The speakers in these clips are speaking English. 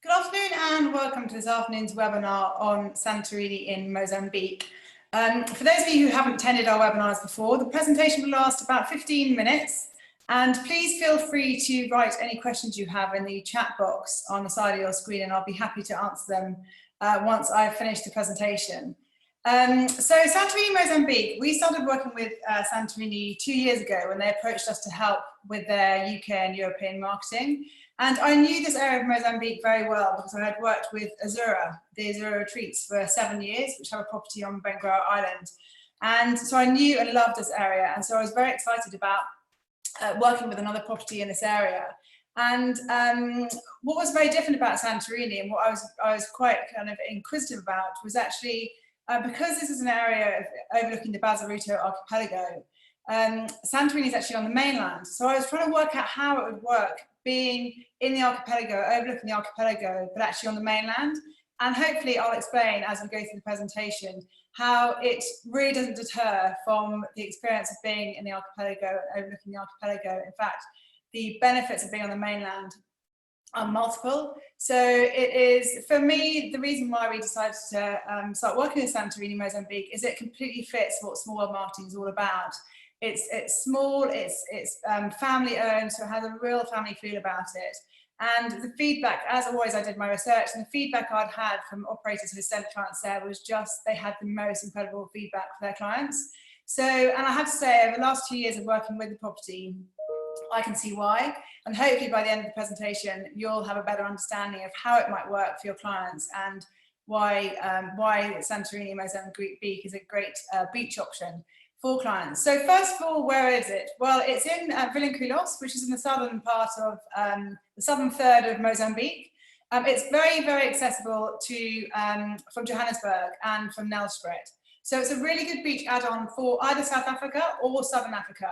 Good afternoon and welcome to this afternoon's webinar on Santorini in Mozambique. For those of you who haven't attended our webinars before, the presentation will last about 15 minutes, and please feel free to write any questions you have in the chat box on the side of your screen, and I'll be happy to answer them once I've finished the presentation. So Santorini, Mozambique, we started working with Santorini 2 years ago when they approached us to help with their UK and European marketing. And I knew this area of Mozambique very well because I had worked with Azure, the Azure retreats, for 7 years, which have a property on Benguela Island. And so I knew and loved this area. And so I was very excited about working with another property in this area. And what was very different about Santorini and what I was quite kind of inquisitive about was actually, because this is an area overlooking the Bazaruto archipelago, Santorini is actually on the mainland. So I was trying to work out how it would work being in the archipelago, overlooking the archipelago, but actually on the mainland. And hopefully I'll explain as we go through the presentation how it really doesn't deter from the experience of being in the archipelago and overlooking the archipelago. In fact, the benefits of being on the mainland are multiple. So it is, for me, the reason why we decided to start working with Santorini, Mozambique, is it completely fits what small world marketing is all about. It's small, it's family owned, so it has a real family feel about it. And the feedback, as always, I did my research, and the feedback I'd had from operators who sent clients there was just, they had the most incredible feedback for their clients. So, and I have to say, over the last 2 years of working with the property, I can see why. And hopefully by the end of the presentation, you'll have a better understanding of how it might work for your clients and why Santorini, Mozambique is a great beach option for clients. So first of all, where is it? Well, it's in Vilanculos, which is in the southern part of the southern third of Mozambique. It's very, very accessible to from Johannesburg and from Nelspruit. So it's a really good beach add-on for either South Africa or Southern Africa.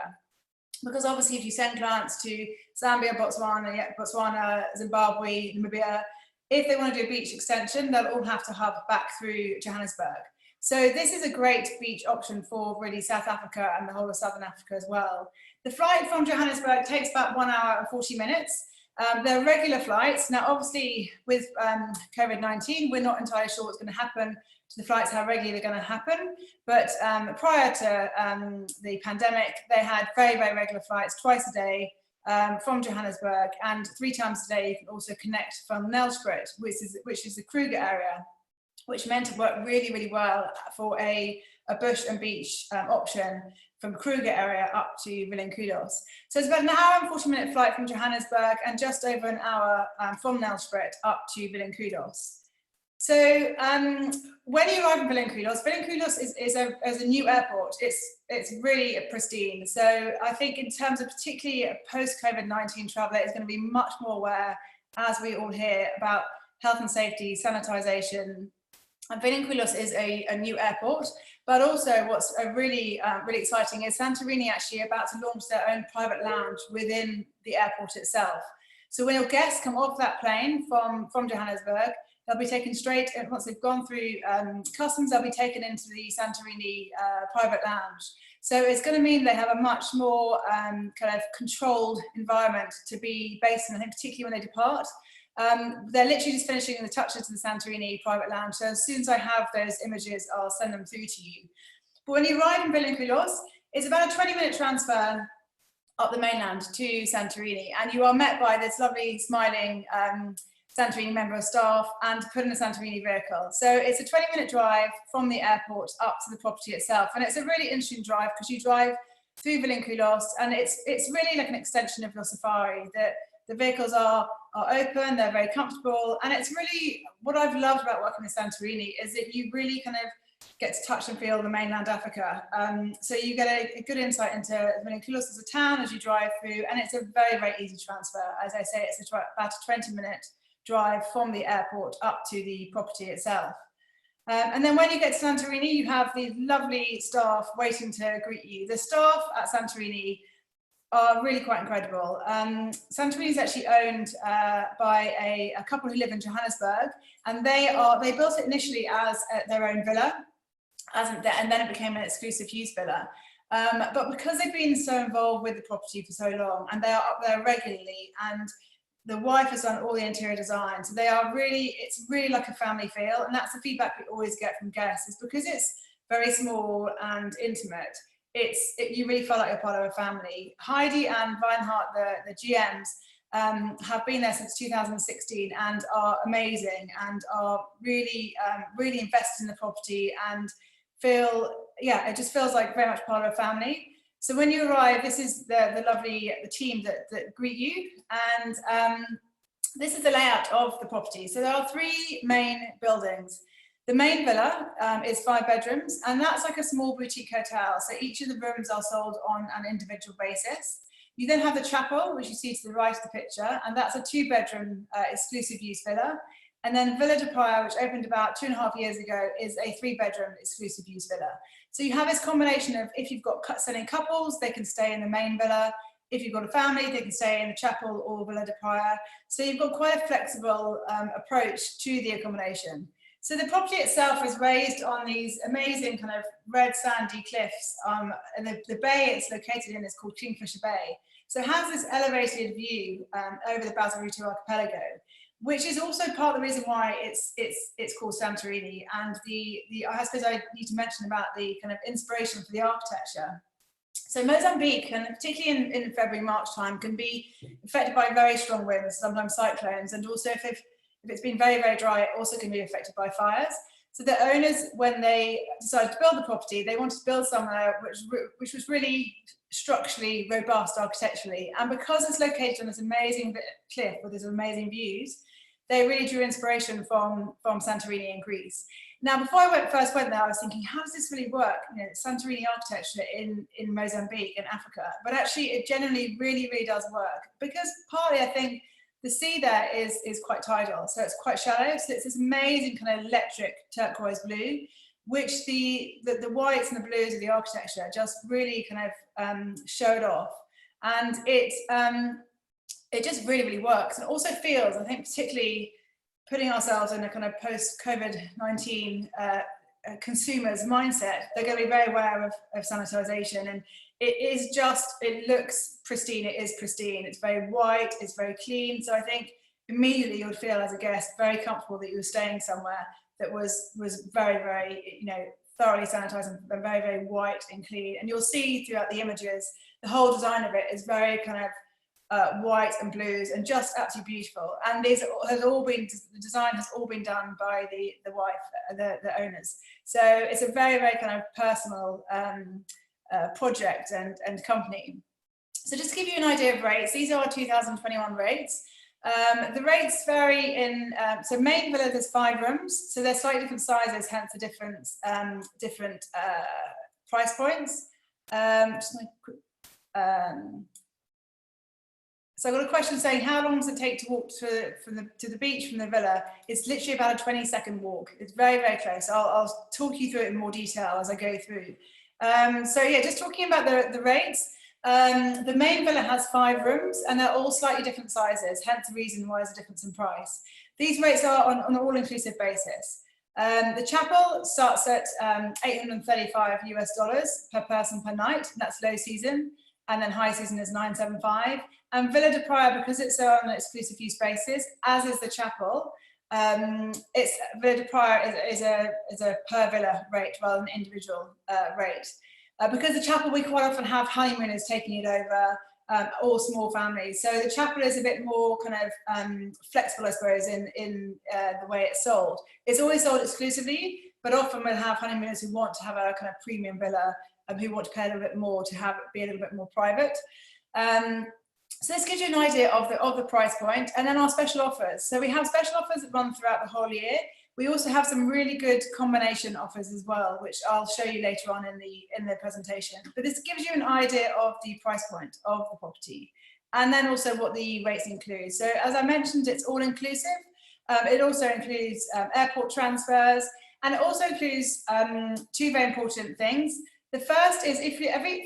Because obviously if you send clients to Zambia, Botswana, Zimbabwe, Namibia, if they want to do a beach extension, they'll all have to hub back through Johannesburg. So this is a great beach option for really South Africa and the whole of Southern Africa as well. The flight from Johannesburg takes about 1 hour and 40 minutes. They're regular flights. Now, obviously, with COVID-19, we're not entirely sure what's going to happen to the flights, how regularly they're going to happen. But prior to the pandemic, they had very, very regular flights twice a day from Johannesburg, and 3 times a day you can also connect from Nelspruit, which is the Kruger area, which meant it worked really, really well for a bush and beach option from Kruger area up to Vilanculos. So it's about an hour and 40-minute flight from Johannesburg and just over an hour from Nelspruit up to Vilanculos. So when you arrive in Vilanculos is a new airport. It's really pristine. So I think in terms of particularly a post-COVID-19 traveller is going to be much more aware, as we all hear, about health and safety, sanitisation. And Vilanculos is a new airport, but also what's really exciting is Santorini actually about to launch their own private lounge within the airport itself. So when your guests come off that plane from Johannesburg, they'll be taken straight, and once they've gone through customs, they'll be taken into the Santorini private lounge. So it's going to mean they have a much more kind of controlled environment to be based in, I think, particularly when they depart. They're literally just finishing the touches to the Santorini private lounge. So as soon as I have those images, I'll send them through to you. But when you arrive in Vilanculos, it's about a 20-minute transfer up the mainland to Santorini. And you are met by this lovely, smiling Santorini member of staff and put in a Santorini vehicle. So it's a 20-minute drive from the airport up to the property itself. And it's a really interesting drive because you drive through Vilanculos and it's really like an extension of your safari. The vehicles are open, they're very comfortable, and it's really what I've loved about working with Santorini is that you really kind of get to touch and feel the mainland Africa. So you get a good insight into Vilanculos as a town as you drive through, and it's a very, very easy transfer. As I say, it's about a 20-minute drive from the airport up to the property itself. And then when you get to Santorini, you have these lovely staff waiting to greet you. The staff at Santorini are really quite incredible. Santorini is actually owned by a couple who live in Johannesburg, and they built it initially as their own villa, and then it became an exclusive use villa. But because they've been so involved with the property for so long, and they are up there regularly, and the wife has done all the interior design. So it's really like a family feel. And that's the feedback we always get from guests, is because it's very small and intimate. You really feel like you're part of a family. Heidi and Weinhardt, the GMs, have been there since 2016 and are amazing and are really, really invested in the property and it just feels like very much part of a family. So when you arrive, this is the lovely team that greet you, and this is the layout of the property. So there are 3 main buildings. The main villa is 5 bedrooms, and that's like a small boutique hotel. So each of the rooms are sold on an individual basis. You then have the chapel, which you see to the right of the picture, and that's a 2-bedroom exclusive use villa. And then Villa de Praia, which opened about 2.5 years ago, is a 3-bedroom exclusive use villa. So you have this combination of, if you've got selling couples, they can stay in the main villa. If you've got a family, they can stay in the chapel or Villa de Praia. So you've got quite a flexible approach to the accommodation. So the property itself is raised on these amazing kind of red sandy cliffs. And the bay it's located in is called Kingfisher Bay. So it has this elevated view over the Bazaruto archipelago, which is also part of the reason why it's called Santorini. And I suppose I need to mention about the kind of inspiration for the architecture. So Mozambique, and particularly in February, March time, can be affected by very strong winds, sometimes cyclones, and also if it's been very, very dry, it also can be affected by fires. So the owners, when they decided to build the property, they wanted to build somewhere which was really structurally robust architecturally. And because it's located on this amazing cliff with these amazing views, they really drew inspiration from Santorini in Greece. Now, before I first went there, I was thinking, how does this really work? You know, Santorini architecture in Mozambique, in Africa. But actually, it generally really, really does work, because partly I think the sea there is quite tidal, so it's quite shallow. So it's this amazing kind of electric turquoise blue, which the whites and the blues of the architecture just really kind of showed off. And it just really, really works. And it also feels, I think, particularly putting ourselves in a kind of post-COVID-19 consumers mindset, they're going to be very aware of sanitization. And it looks pristine, it is pristine, it's very white, it's very clean. So I think immediately you would feel as a guest very comfortable that you were staying somewhere that was very, very, thoroughly sanitized and very, very white and clean. And you'll see throughout the images, the whole design of it is very kind of white and blues and just absolutely beautiful. And the design has all been done by the wife, the owners. So it's a very, very kind of personal project and company. So just to give you an idea of rates, these are 2021 rates. The rates vary in, so main villa there's 5 rooms, so they're slightly different sizes, hence the different price points. So I've got a question saying, how long does it take to walk to the beach from the villa? It's literally about a 20-second walk. It's very, very close. I'll talk you through it in more detail as I go through. So yeah, just talking about the rates. The main villa has 5 rooms and they're all slightly different sizes, hence the reason why there's a difference in price. These rates are on an all-inclusive basis. The chapel starts at $835 US per person per night, and that's low season, and then high season is $975. And Villa de Praia, because it's on an exclusive use basis, as is the chapel, Villa de Praia is a per villa rate rather than individual rate. Because the chapel, we quite often have honeymooners taking it over, or small families. So the chapel is a bit more kind of flexible, I suppose, in the way it's sold. It's always sold exclusively, but often we'll have honeymooners who want to have a kind of premium villa, who want to pay a little bit more to be a little bit more private. So this gives you an idea of the price point, and then our special offers. So we have special offers that run throughout the whole year. We also have some really good combination offers as well, which I'll show you later on in the presentation. But this gives you an idea of the price point of the property, and then also what the rates include. So as I mentioned, it's all inclusive. It also includes airport transfers, and it also includes 2 very important things. The first is for every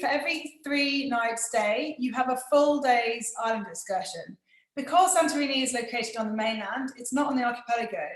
3-night stay, you have a full day's island excursion. Because Santorini is located on the mainland, it's not on the archipelago.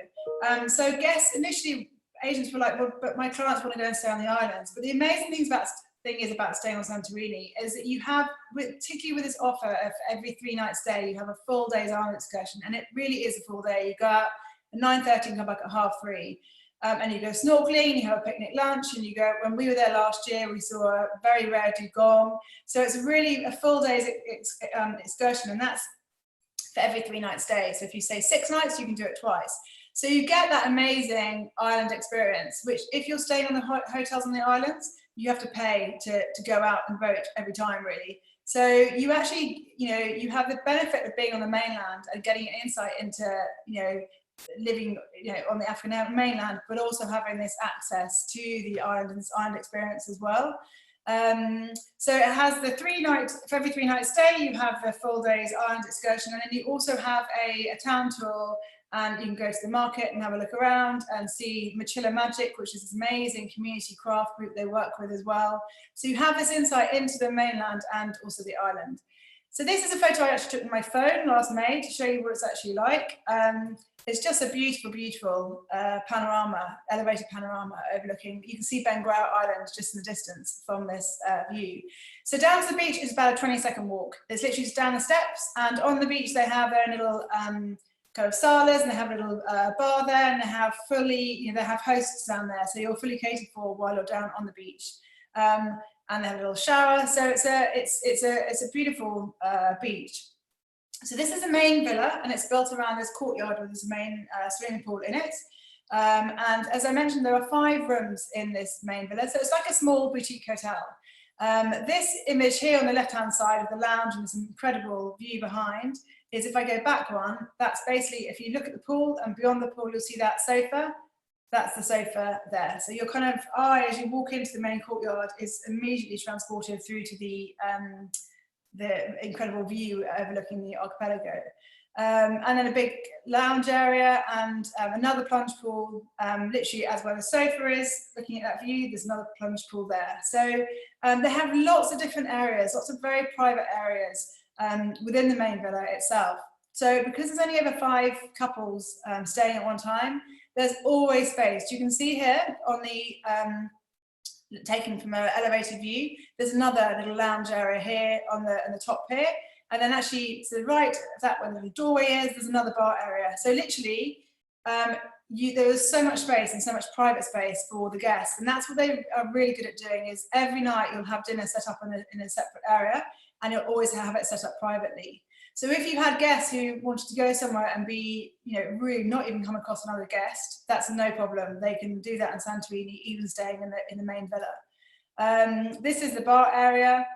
So guests, initially, agents were like, well, but my clients want to go and stay on the islands. But the amazing thing about thing is about staying on Santorini is that you have, particularly with this offer of every 3 nights stay, you have a full day's island excursion, and it really is a full day. You go out at 9:30 and come back at 3:30. And you go snorkeling, you have a picnic lunch, and you go, when we were there last year, we saw a very rare dugong. So it's really a full day's excursion, and that's for every 3 nights stay. So if you stay 6 nights, you can do it twice. So you get that amazing island experience, which if you're staying on the hotels on the islands, you have to pay to go out and boat every time, really. So you actually, you have the benefit of being on the mainland and getting an insight into, living, on the African mainland, but also having this access to the island and this island experience as well. So it has the 3 nights, for every 3 nights stay, you have the full day's island excursion, and then you also have a town tour, and you can go to the market and have a look around and see Mochila Magic, which is this amazing community craft group they work with as well. So you have this insight into the mainland and also the island. So this is a photo I actually took with my phone last May to show you what it's actually like. It's just a beautiful, beautiful panorama, elevated panorama overlooking. You can see Benguer Island just in the distance from this view. So down to the beach is about a 20-second walk. It's literally just down the steps, and on the beach they have their own little kind of salas, and they have a little bar there, and they have fully, they have hosts down there, so you're fully catered for while you're down on the beach. And they have a little shower, so it's a beautiful beach. So this is the main villa, and it's built around this courtyard with this main swimming pool in it. And as I mentioned, there are 5 rooms in this main villa, so it's like a small boutique hotel. This image here on the left-hand side of the lounge and this incredible view behind is, if I go back one, that's basically, if you look at the pool and beyond the pool, you'll see that sofa. That's the sofa there. So your kind of eye, as you walk into the main courtyard, is immediately transported through to the incredible view overlooking the archipelago. And then a big lounge area and another plunge pool, literally as where the sofa is, looking at that view, there's another plunge pool there. So they have lots of different areas, lots of very private areas within the main villa itself. So because there's only over 5 couples staying at one time, there's always space. You can see here on the, taken from an elevated view, there's another little lounge area here on the top here. And then actually to the right of that, where the little doorway is, there's another bar area. So literally, there's so much space and so much private space for the guests. And that's what they are really good at doing, is every night you'll have dinner set up in a separate area, and you'll always have it set up privately. So if you had guests who wanted to go somewhere and be, really not even come across another guest, that's no problem. They can do that in Santorini, even staying in the main villa. This is the bar area,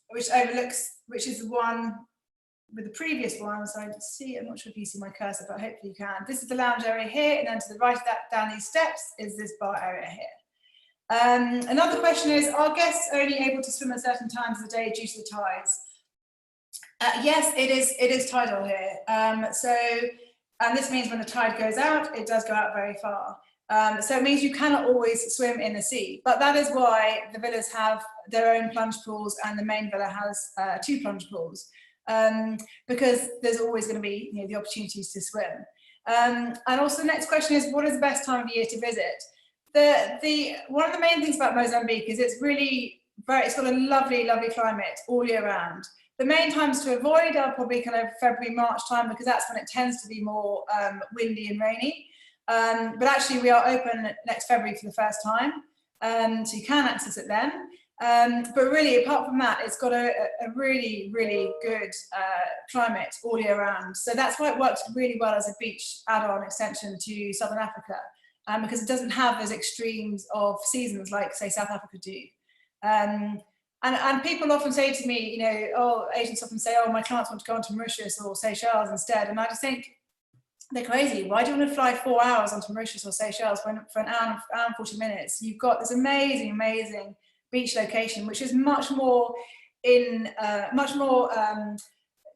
which is the one with the previous one. So I'm not sure if you see my cursor, but hopefully you can. This is the lounge area here, and then to the right of that, down these steps, is this bar area here. Another question is, are guests only able to swim at certain times of the day due to the tides? Yes, it is tidal here. And this means when the tide goes out, it does go out very far. So it means you cannot always swim in the sea, but that is why the villas have their own plunge pools, and the main villa has 2 plunge pools, because there's always going to be the opportunities to swim. And also the next question is, what is the best time of year to visit? One of the main things about Mozambique is it's got a lovely, lovely climate all year round. The main times to avoid are probably kind of February, March time, because that's when it tends to be more windy and rainy. But actually we are open next February for the first time, so you can access it then. But really, apart from that, it's got a really, really good climate all year round. So that's why it works really well as a beach add-on extension to Southern Africa, because it doesn't have those extremes of seasons like, say, South Africa do. And people often say to me, agents often say, oh, my clients want to go on to Mauritius or Seychelles instead. And I just think, they're crazy. Why do you want to fly 4 hours onto Mauritius or Seychelles for an hour and 40 minutes? You've got this amazing, amazing beach location, which is much more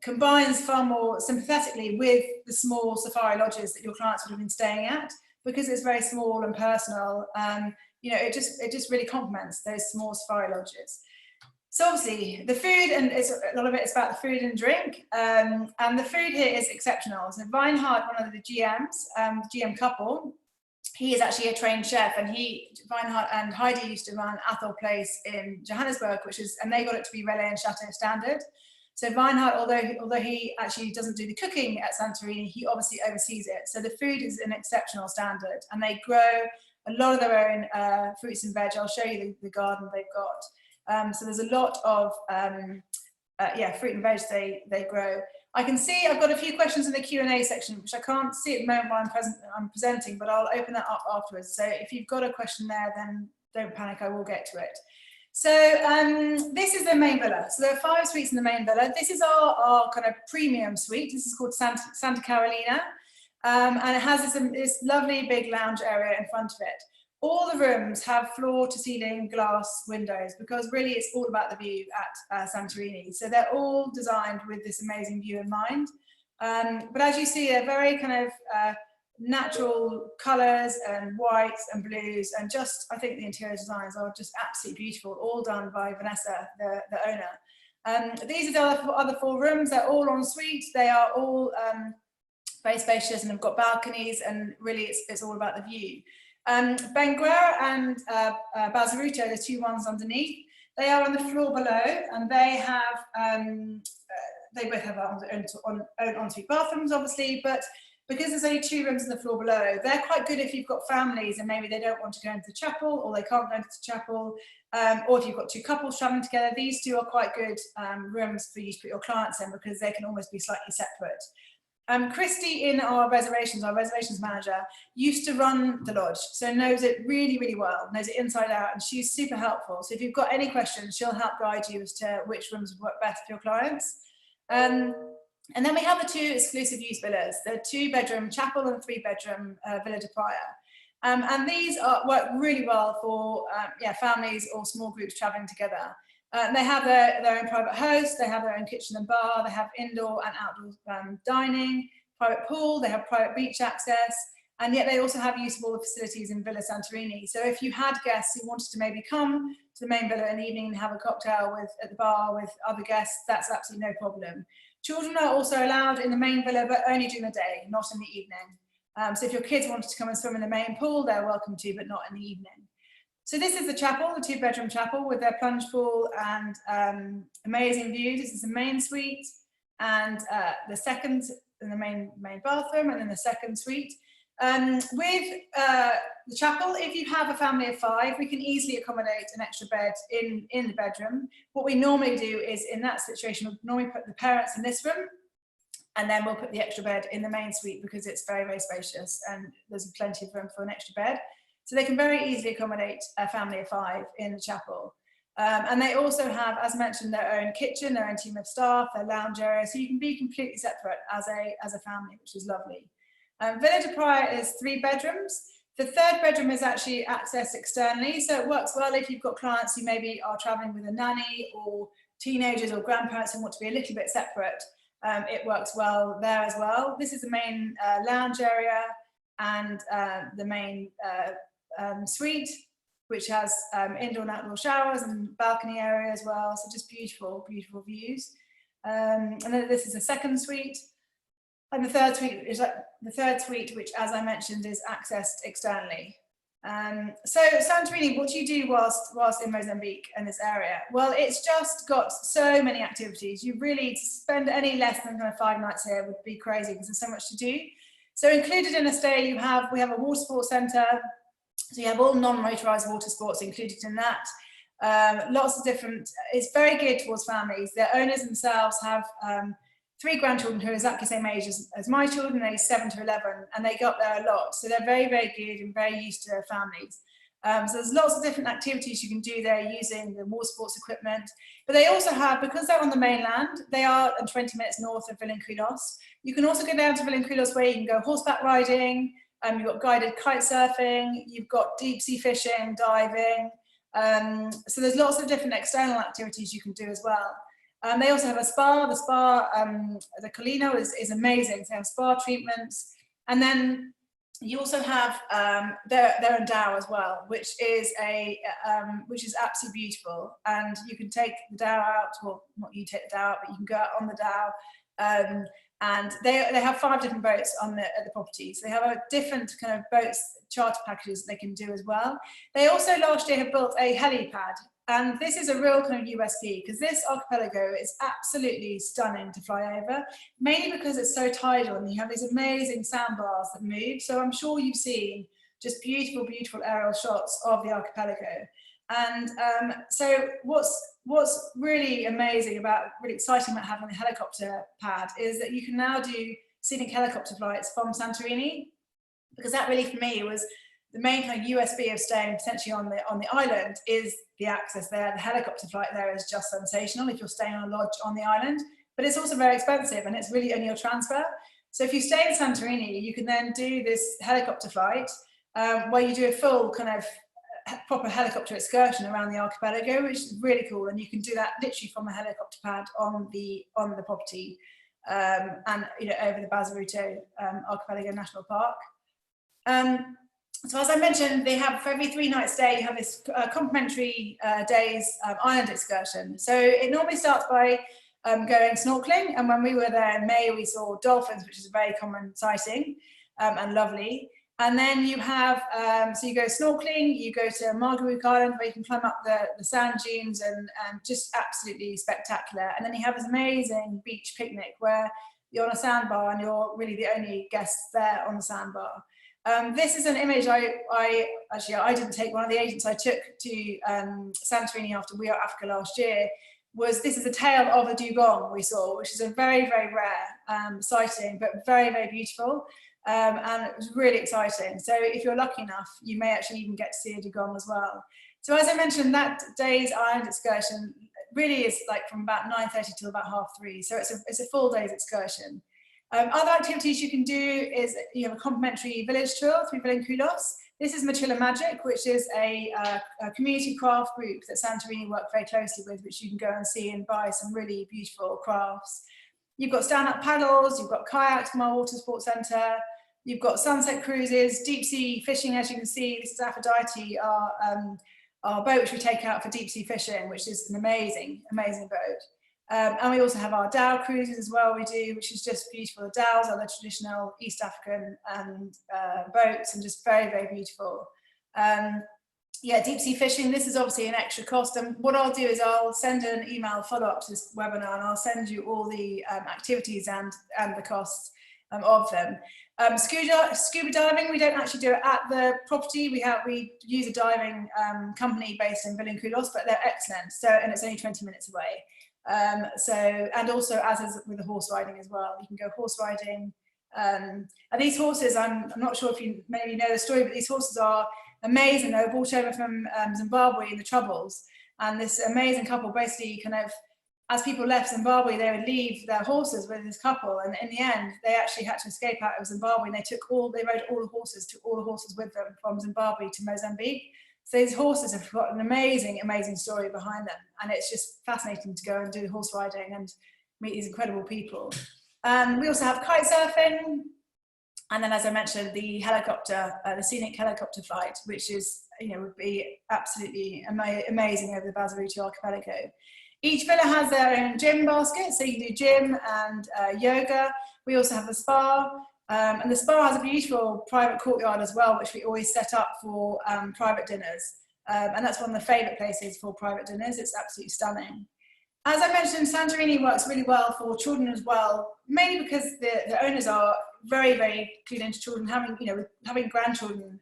combines far more sympathetically with the small safari lodges that your clients would have been staying at, because it's very small and personal. It just really complements those small safari lodges. So obviously the food, and a lot of it is about the food and drink, and the food here is exceptional. So Weinhard, one of the GMs, GM couple, he is actually a trained chef, and Reinhard and Heidi used to run Athol Place in Johannesburg, and they got it to be Relais and Chateau standard. So Reinhard, although he actually doesn't do the cooking at Santorini, he obviously oversees it. So the food is an exceptional standard, and they grow a lot of their own fruits and veg. I'll show you the garden they've got. So there's a lot of fruit and veg they grow. I can see I've got a few questions in the Q&A section, which I can't see at the moment while I'm presenting, but I'll open that up afterwards. So if you've got a question there, then don't panic, I will get to it. So this is the main villa. So there are 5 suites in the main villa. This is our kind of premium suite. This is called Santa Carolina. And it has this lovely big lounge area in front of it. All the rooms have floor to ceiling glass windows, because really it's all about the view at Santorini. So they're all designed with this amazing view in mind. But as you see, they're very kind of natural colours and whites and blues, and just, I think the interior designs are just absolutely beautiful, all done by Vanessa, the owner. These are the other 4 rooms. They're all en suite. They are all very spacious and have got balconies, and really it's all about the view. Benguer and Bazaruto, the 2 ones underneath, they are on the floor below, and they both have their own ensuite bathrooms, obviously, but because there's only 2 rooms on the floor below, they're quite good if you've got families and maybe they don't want to go into the chapel, or they can't go into the chapel, or if you've got 2 couples traveling together. These 2 are quite good rooms for you to put your clients in, because they can almost be slightly separate. Christy in our reservations manager, used to run the lodge, so knows it really, really well, knows it inside out, and she's super helpful. So if you've got any questions, she'll help guide you as to which rooms would work best for your clients. And then we have the 2 exclusive use villas, the 2-bedroom chapel and 3-bedroom Villa de Praia. And these work really well for families or small groups traveling together. They have their own private host, they have their own kitchen and bar, they have indoor and outdoor dining, private pool, they have private beach access, and yet they also have use of all the facilities in Villa Santorini. So if you had guests who wanted to maybe come to the main villa in the evening and have a cocktail at the bar with other guests, that's absolutely no problem. Children are also allowed in the main villa, but only during the day, not in the evening. So if your kids wanted to come and swim in the main pool, they're welcome to, but not in the evening. So this is the chapel, the 2-bedroom chapel with their plunge pool and amazing views. This is the main suite, and the second, and the main bathroom, and then the second suite. With the chapel, if you have a family of 5, we can easily accommodate an extra bed in the bedroom. What we normally do is, in that situation, we'll normally put the parents in this room, and then we'll put the extra bed in the main suite, because it's very, very spacious and there's plenty of room for an extra bed. So they can very easily accommodate a family of 5 in the chapel. And they also have, as mentioned, their own kitchen, their own team of staff, their lounge area, so you can be completely separate as a family, which is lovely. Villa de Praia is 3 bedrooms. The 3rd bedroom is actually accessed externally, so it works well if you've got clients who maybe are traveling with a nanny, or teenagers or grandparents who want to be a little bit separate. It works well there as well. This is the main lounge area, and the main suite, which has indoor and outdoor showers and balcony area as well. So just beautiful, beautiful views. And then this is the 2nd suite. And the 3rd suite is the 3rd suite, which, as I mentioned, is accessed externally. So Santorini, what do you do whilst in Mozambique and this area? Well, it's just got so many activities. You really, to spend any less than kind of 5 nights here would be crazy, because there's so much to do. So included in a stay, we have a water sports centre. So you have all non-motorised water sports included in that. Lots of different, it's very geared towards families. Their owners themselves have 3 grandchildren who are exactly the same age as my children, aged 7 to 11, and they go up there a lot. So they're very, very geared and very used to their families. So there's lots of different activities you can do there using the water sports equipment. But they also have, because they're on the mainland, they are 20 minutes north of Vilanculos. You can also go down to Vilanculos, where you can go horseback riding. You've got guided kite surfing, you've got deep sea fishing, diving. So there's lots of different external activities you can do as well. They also have a spa. The spa, the Colino is amazing. So they have spa treatments. And then you also have their Dow as well, which is absolutely beautiful. And you can take the Dow out, well, not you take the Dow out, but you can go out on the Dow. And they have 5 different boats at the property. So they have a different kind of boats charter packages they can do as well. They also last year have built a helipad. And this is a real kind of USP, because this archipelago is absolutely stunning to fly over, mainly because it's so tidal and you have these amazing sandbars that move. So I'm sure you've seen just beautiful, beautiful aerial shots of the archipelago. And so what's really amazing really exciting about having a helicopter pad is that you can now do scenic helicopter flights from Santorini, because that really for me was the main kind of USB of staying potentially on the island, is the access there. The helicopter flight there is just sensational if you're staying on a lodge on the island, but it's also very expensive and it's really only a transfer. So if you stay in Santorini, you can then do this helicopter flight where you do a full kind of proper helicopter excursion around the archipelago, which is really cool, and you can do that literally from a helicopter pad on the property, and over the Bazaruto Archipelago National Park. So as I mentioned, they have, for every 3 night stay, you have this complimentary day's island excursion. So it normally starts by going snorkeling, and when we were there in May, we saw dolphins, which is a very common sighting and lovely. And then you have, so you go snorkeling, you go to Margarook Island where you can climb up the sand dunes and just absolutely spectacular. And then you have this amazing beach picnic where you're on a sandbar and you're really the only guests there on the sandbar. This is an image I didn't take. One of the agents I took to Santorini after We Are Africa last year this is a tail of a dugong we saw, which is a very, very rare sighting, but very, very beautiful. And it was really exciting. So if you're lucky enough, you may actually even get to see a dugong as well. So as I mentioned, that day's island excursion really is like from about 9:30 till about 3:30. So it's a full day's excursion. Other activities you can do is you have a complimentary village tour through Vilanculos. This is Mochila Magic, which is a community craft group that Santorini work very closely with, which you can go and see and buy some really beautiful crafts. You've got stand-up paddles, you've got kayaks from our water sports centre, you've got sunset cruises, deep sea fishing, as you can see. This is Aphrodite, our boat which we take out for deep sea fishing, which is an amazing, amazing boat. And we also have our dhow cruises as well, which is just beautiful. The dhows are the traditional East African boats and just very, very beautiful. Yeah, deep sea fishing, this is obviously an extra cost. And what I'll do is I'll send an email follow-up to this webinar, and I'll send you all the activities and the costs of them. Scuba diving, we don't actually do it at the property. We use a diving company based in Vilanculos, but they're excellent. And it's only 20 minutes away. And also, as is with the horse riding as well, you can go horse riding. And these horses, I'm not sure if you maybe know the story, but these horses are amazing. They were brought over from Zimbabwe in the Troubles, and this amazing couple basically kind of, as people left Zimbabwe, they would leave their horses with this couple, and in the end, they actually had to escape out of Zimbabwe, and they rode all the horses with them from Zimbabwe to Mozambique. So these horses have got an amazing, amazing story behind them, and it's just fascinating to go and do horse riding and meet these incredible people. We also have kite surfing, and then, as I mentioned, the scenic helicopter flight, which is, would be absolutely amazing over the Bazaruto archipelago. Each villa has their own gym basket, so you can do gym and yoga. We also have the spa. And the spa has a beautiful private courtyard as well, which we always set up for private dinners. And that's one of the favourite places for private dinners. It's absolutely stunning. As I mentioned, Santorini works really well for children as well, mainly because the owners are very, very clued into children. Having grandchildren,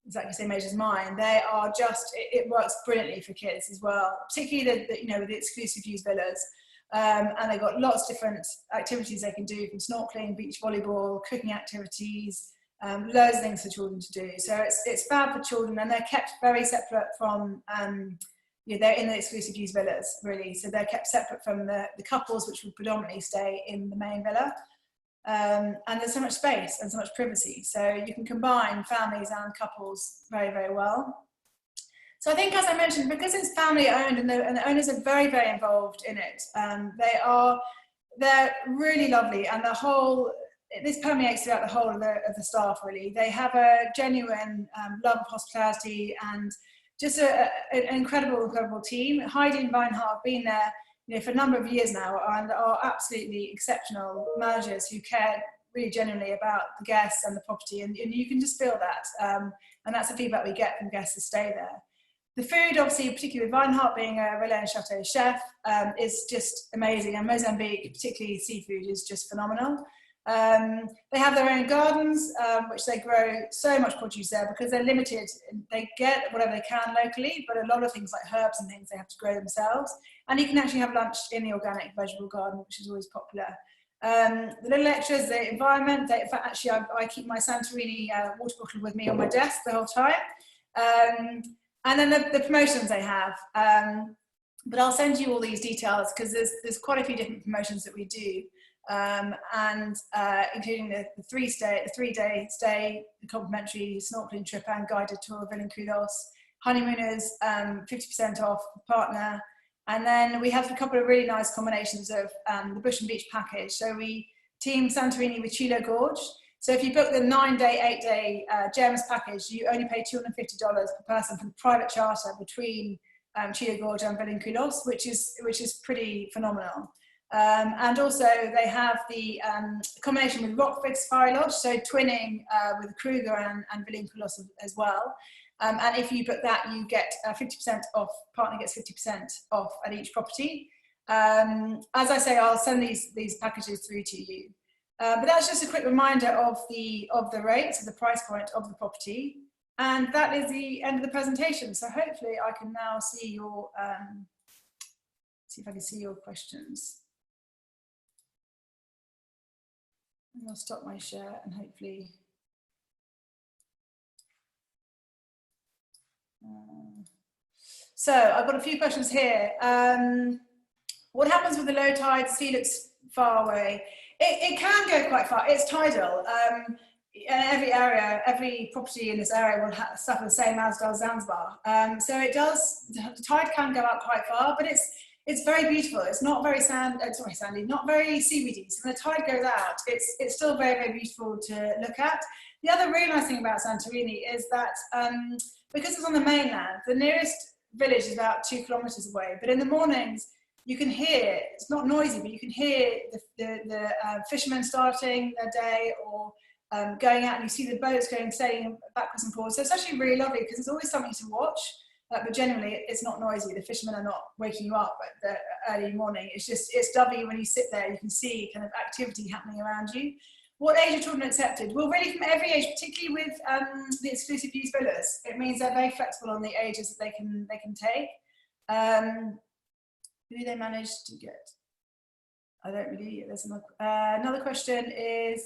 exactly the same age as mine, they are it works brilliantly for kids as well, particularly the exclusive use villas. And they've got lots of different activities they can do, from snorkeling, beach volleyball, cooking activities, loads of things for children to do. So it's fab for children, and they're kept very separate from, they're in the exclusive use villas, really. So they're kept separate from the couples, which would predominantly stay in the main villa. And there's so much space and so much privacy. So you can combine families and couples very, very well. So I think, as I mentioned, because it's family owned and the owners are very, very involved in it, they're really lovely, and this permeates throughout the whole of the staff, really. They have a genuine love of hospitality and just an incredible, incredible team. Heidi and Weinhardt have been there for a number of years now, and are absolutely exceptional managers who care really genuinely about the guests and the property, and you can just feel that, and that's the feedback we get from guests who stay there. The food, obviously, particularly with Weinhardt being a Relais and Chateau chef, is just amazing, and Mozambique, particularly seafood, is just phenomenal. They have their own gardens, which they grow so much produce there because they're limited. They get whatever they can locally, but a lot of things like herbs and things they have to grow themselves. And you can actually have lunch in the organic vegetable garden, which is always popular. The little extras, the environment. In fact, actually, I keep my Santorini water bottle with me on my desk the whole time. And then the promotions they have. But I'll send you all these details because there's quite a few different promotions that we do. Including the 3-day stay, the complimentary snorkeling trip and guided tour of Vilanculos, honeymooners, 50% off partner, and then we have a couple of really nice combinations of the bush and beach package. So we team Santorini with Chilo Gorge. So if you book the 9-day, 8-day GEMS package, you only pay $250 per person for the private charter between Chilo Gorge and Vilanculos, which is pretty phenomenal. And also they have the combination with Rockford Safari Lodge, so twinning with Kruger and Vilanculos as well. And if you book that, you get 50% off, partner gets 50% off at each property. As I say, I'll send these packages through to you. But that's just a quick reminder of the rates, of the price point of the property. And that is the end of the presentation. So hopefully I can now see your, see if I can see your questions. I'll stop my share and hopefully. So I've got a few questions here. What happens with the low tide? The sea looks far away. It can go quite far. It's tidal. And every area, every property in this area will suffer the same as does Zanzibar. So it does, the tide can go out quite far, but it's very beautiful. It's not very sandy, not very seaweedy. So when the tide goes out, it's still very, very beautiful to look at. The other really nice thing about Santorini is that because it's on the mainland, the nearest village is about 2 kilometers away. But in the mornings, you can hear, it's not noisy, but you can hear the fishermen starting their day or going out, and you see the boats sailing backwards and forwards. So it's actually really lovely because there's always something to watch. But generally, it's not noisy. The fishermen are not waking you up at the early morning. It's lovely when you sit there, you can see kind of activity happening around you. What age of children are accepted? Well, really from every age, particularly with the exclusive use villas. It means they're very flexible on the ages that they can take. Who do they manage to get? I don't really, there's another question is,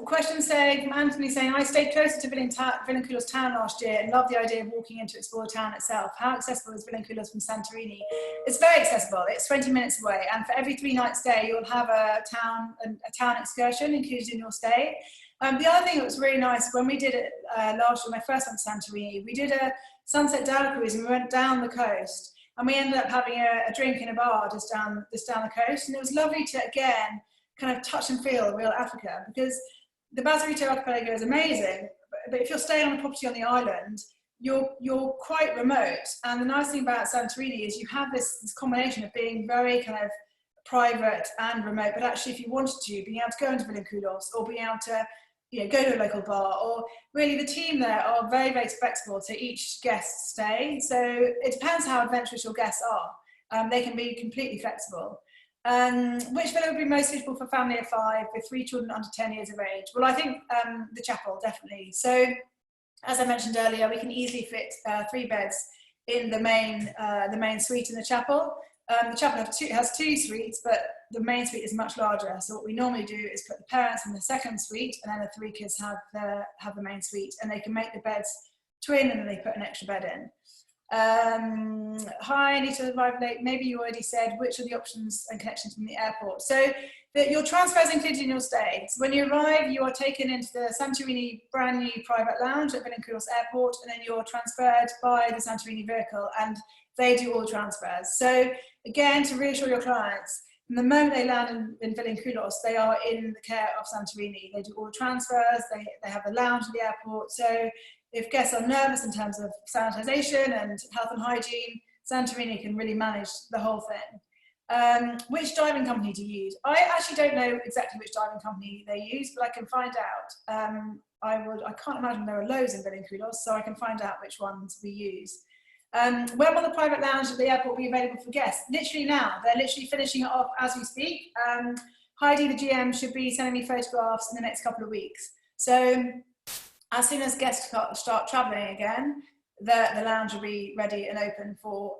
question saying from Anthony saying, I stayed closer to Vilanculos town last year and love the idea of walking in to explore the town itself. How accessible is Vilanculos from Santorini? It's very accessible. It's 20 minutes away, and for every 3 nights stay, you'll have a town excursion included in your stay. The other thing that was really nice, when we did it last year, my first one to Santorini, we did a sunset down cruise and we went down the coast, and we ended up having a drink in a bar just down the coast, and it was lovely to, again, kind of touch and feel real Africa, because the Bazaruto archipelago is amazing, but if you're staying on a property on the island, you're quite remote. And the nice thing about Santorini is you have this combination of being very kind of private and remote, but actually if you wanted to, being able to go into Vilanculos or being able to go to a local bar, or really the team there are very, very flexible to each guest stay. So it depends how adventurous your guests are. They can be completely flexible. Which villa would be most suitable for a family of 5 with 3 children under 10 years of age? Well, I think the chapel, definitely. So, as I mentioned earlier, we can easily fit 3 beds in the main suite in the chapel. The chapel has 2 suites, but the main suite is much larger. So what we normally do is put the parents in the second suite, and then the 3 kids have the main suite, and they can make the beds twin, and then they put an extra bed in. Hi, Anita, arrived late. Maybe you already said which are the options and connections from the airport. So your transfer is included in your stay. So when you arrive, you are taken into the Santorini brand new private lounge at Vilanculos Airport, and then you're transferred by the Santorini vehicle, and they do all the transfers. So again, to reassure your clients, from the moment they land in Vilanculos, they are in the care of Santorini. They do all the transfers, they have a lounge at the airport. So if guests are nervous in terms of sanitisation and health and hygiene, Santorini can really manage the whole thing. Which diving company to use? I actually don't know exactly which diving company they use, but I can find out. I can't imagine there are loads in Vilanculos, so I can find out which ones we use. When will the private lounge at the airport be available for guests? Literally now. They're literally finishing it off as we speak. Heidi, the GM, should be sending me photographs in the next couple of weeks. So as soon as guests start traveling again, the lounge will be ready and open for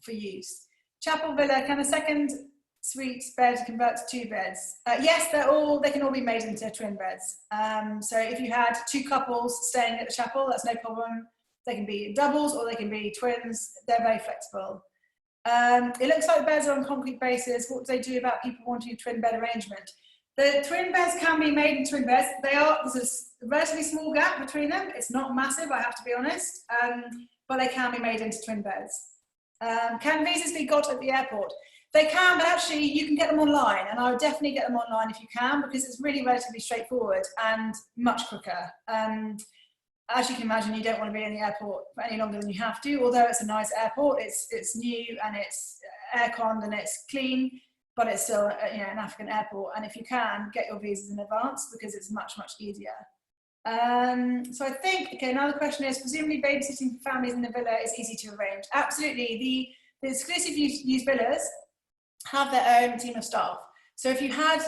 use. Chapel Villa, can a second suite bed convert to 2 beds? Yes, they can all be made into twin beds. So if you had 2 couples staying at the chapel, that's no problem. They can be doubles or they can be twins. They're very flexible. It looks like the beds are on concrete bases. What do they do about people wanting a twin bed arrangement? The twin beds can be made in twin beds. There's a relatively small gap between them. It's not massive, I have to be honest, but they can be made into twin beds. Can visas be got at the airport? They can, but actually you can get them online, and I would definitely get them online if you can, because it's really relatively straightforward and much quicker. As you can imagine, you don't want to be in the airport for any longer than you have to, although it's a nice airport. It's new and it's air-conned and it's clean, but it's still an African airport. And if you can, get your visas in advance because it's much, much easier. So I think, okay, another question is, presumably babysitting for families in the villa is easy to arrange. Absolutely. The exclusive use villas have their own team of staff. So if you had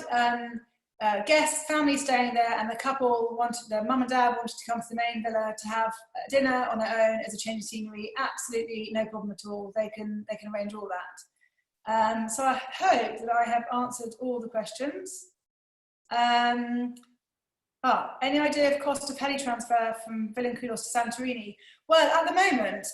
guests, family staying there, and the couple their mum and dad wanted to come to the main villa to have dinner on their own as a change of scenery, absolutely no problem at all. They can arrange all that. So I hope that I have answered all the questions. Any idea of cost of heli transfer from Vilanculos to Santorini? Well, at the moment,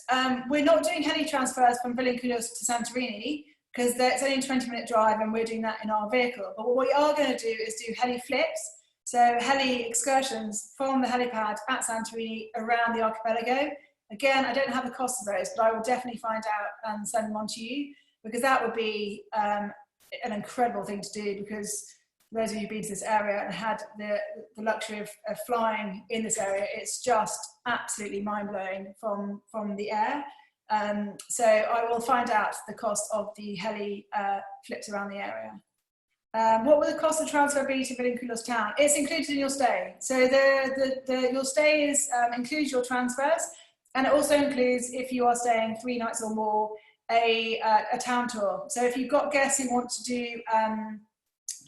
we're not doing heli transfers from Vilanculos to Santorini because it's only a 20-minute drive and we're doing that in our vehicle. But what we are going to do is do heli flips, so heli excursions from the helipad at Santorini around the archipelago. Again, I don't have the cost of those, but I will definitely find out and send them on to you, because that would be an incredible thing to do, because those of you who've been to this area and had the luxury of flying in this area, it's just absolutely mind-blowing from the air. So I will find out the cost of the heli flips around the area. What will the cost of transfer be to Vilanculos town? It's included in your stay. So your stay includes your transfers, and it also includes, if you are staying 3 nights or more, a town tour. So if you've got guests who want to do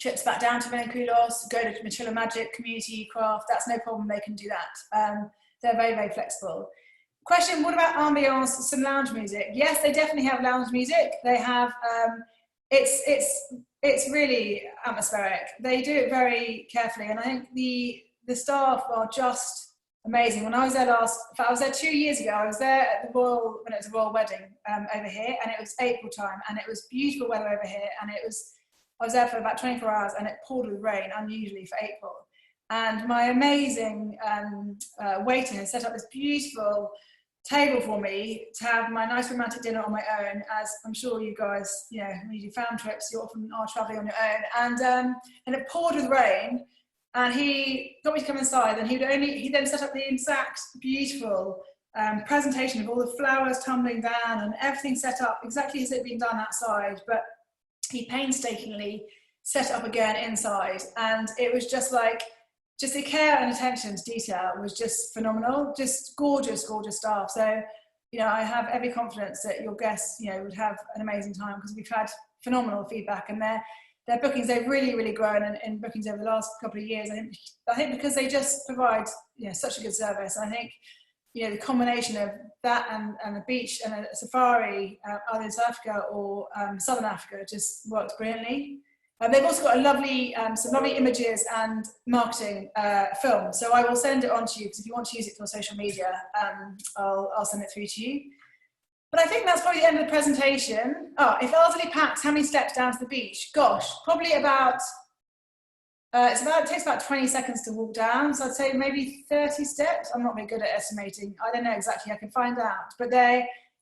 trips back down to Vilanculos, go to Machilla Magic, Community Craft, that's no problem, they can do that. They're very, very flexible. Question, what about ambiance, some lounge music? Yes, they definitely have lounge music. They have, it's really atmospheric. They do it very carefully, and I think the staff are just amazing. When I was there I was there 2 years ago. I was there at the royal, when it was a royal wedding over here, and it was April time, and it was beautiful weather over here, and I was there for about 24 hours, and it poured with rain, unusually for April. And my amazing waiter has set up this beautiful table for me to have my nice romantic dinner on my own, as I'm sure you guys, when you do fam trips, you often are traveling on your own. And it poured with rain, and he got me to come inside, and he then set up the exact beautiful presentation of all the flowers tumbling down and everything set up exactly as it had been done outside, but he painstakingly set it up again inside, and it was just the care and attention to detail was just phenomenal, just gorgeous, gorgeous staff. So, I have every confidence that your guests, would have an amazing time, because we've had phenomenal feedback, and their bookings, they've really, really grown in bookings over the last couple of years. I think because they just provide, such a good service. And I think, the combination of that and the beach and a safari, either in South Africa or Southern Africa, just works brilliantly. They've also got some lovely images and marketing film. So I will send it on to you, because if you want to use it for social media, I'll send it through to you. But I think that's probably the end of the presentation. If elderly packed, how many steps down to the beach? Gosh, probably about, it takes about 20 seconds to walk down. So I'd say maybe 30 steps. I'm not very good at estimating. I don't know exactly, I can find out. But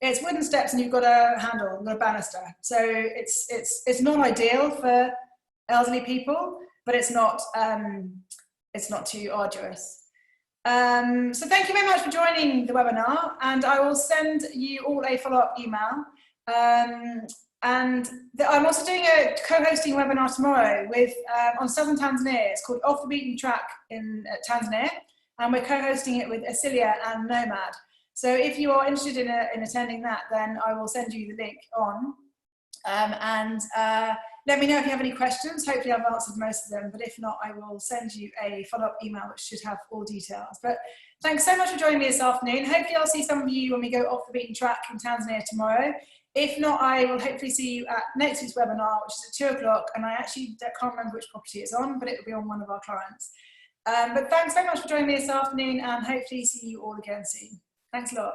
it's wooden steps, and you've got a handle, you've got a banister. So it's not ideal for elderly people, but it's not too arduous. So thank you very much for joining the webinar, and I will send you all a follow-up email. And I'm also doing a co-hosting webinar tomorrow with on southern Tanzania. It's called Off the Beaten Track in Tanzania, and we're co-hosting it with Acilia and Nomad. So if you are interested in attending that, then I will send you the link on. Let me know if you have any questions. Hopefully I've answered most of them, but if not, I will send you a follow-up email which should have all details. But thanks so much for joining me this afternoon. Hopefully I'll see some of you when we go off the beaten track in Tanzania tomorrow. If not, I will hopefully see you at next week's webinar, which is at 2 o'clock, and I actually can't remember which property it's on, but it will be on one of our clients. But thanks very much for joining me this afternoon, and hopefully see you all again soon. Thanks a lot.